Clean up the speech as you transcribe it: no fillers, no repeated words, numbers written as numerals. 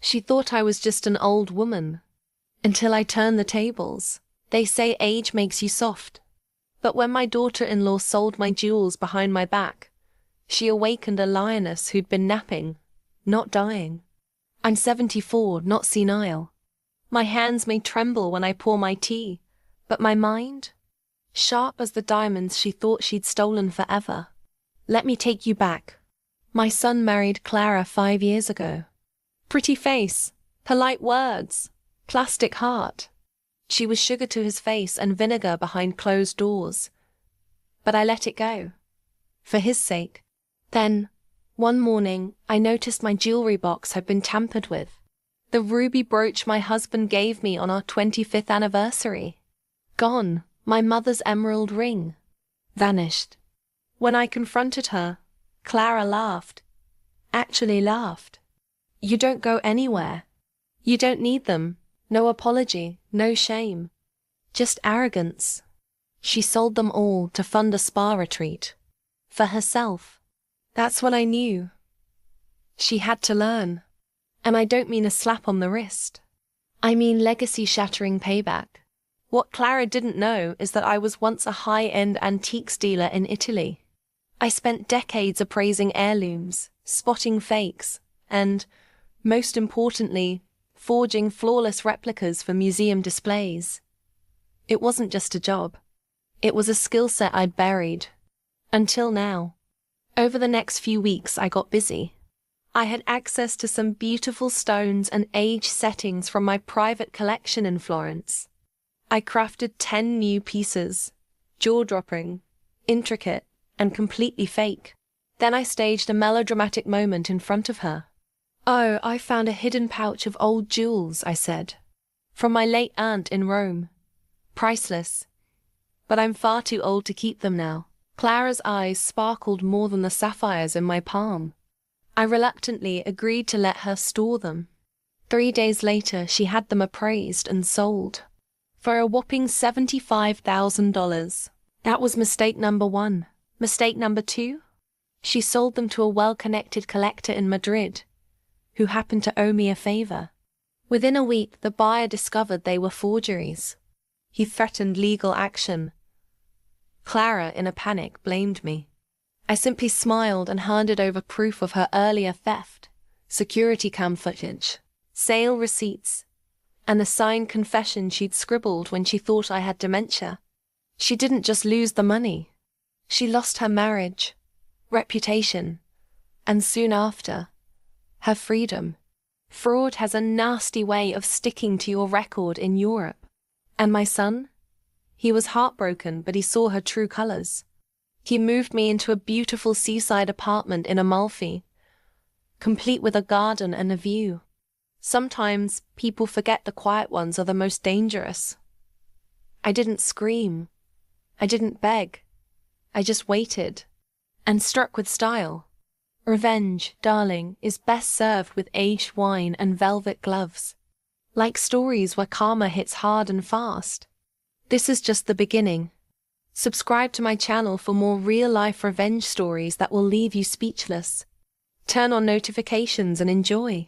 She thought I was just an old woman. Until I turned the tables. They say age makes you soft. But when my daughter-in-law sold my jewels behind my back, she awakened a lioness who'd been napping, not dying. I'm 74, not senile. My hands may tremble when I pour my tea, but my mind? Sharp as the diamonds she thought she'd stolen forever. Let me take you back. My son married Clara 5 years ago. Pretty face, polite words, plastic heart. She was sugar to his face and vinegar behind closed doors. But I let it go. For his sake. Then, one morning, I noticed my jewelry box had been tampered with. The ruby brooch my husband gave me on our 25th anniversary. Gone, my mother's emerald ring. Vanished. When I confronted her, Clara laughed. Actually laughed. You don't go anywhere. You don't need them. No apology, no shame. Just arrogance. She sold them all to fund a spa retreat. For herself. That's what I knew. She had to learn. And I don't mean a slap on the wrist. I mean legacy-shattering payback. What Clara didn't know is that I was once a high-end antiques dealer in Italy. I spent decades appraising heirlooms, spotting fakes, and, most importantly, forging flawless replicas for museum displays. It wasn't just a job. It was a skill set I'd buried. Until now. Over the next few weeks, I got busy. I had access to some beautiful stones and age settings from my private collection in Florence. I crafted 10 new pieces, jaw-dropping, intricate, and completely fake. Then I staged a melodramatic moment in front of her. "Oh, I found a hidden pouch of old jewels," I said. "From my late aunt in Rome. Priceless. But I'm far too old to keep them now." Clara's eyes sparkled more than the sapphires in my palm. I reluctantly agreed to let her store them. 3 days later, she had them appraised and sold. For a whopping $75,000. That was mistake number 1. Mistake number 2? She sold them to a well-connected collector in Madrid, who happened to owe me a favor. Within a week, the buyer discovered they were forgeries. He threatened legal action. Clara, in a panic, blamed me. I simply smiled and handed over proof of her earlier theft, security cam footage, sale receipts, and the signed confession she'd scribbled when she thought I had dementia. She didn't just lose the money. She lost her marriage, reputation, and soon after, her freedom. Fraud has a nasty way of sticking to your record in Europe. And my son? He was heartbroken, but he saw her true colors. He moved me into a beautiful seaside apartment in Amalfi, complete with a garden and a view. Sometimes people forget the quiet ones are the most dangerous. I didn't scream. I didn't beg. I just waited, and struck with style. Revenge, darling, is best served with aged wine and velvet gloves. Like stories where karma hits hard and fast. This is just the beginning. Subscribe to my channel for more real-life revenge stories that will leave you speechless. Turn on notifications and enjoy.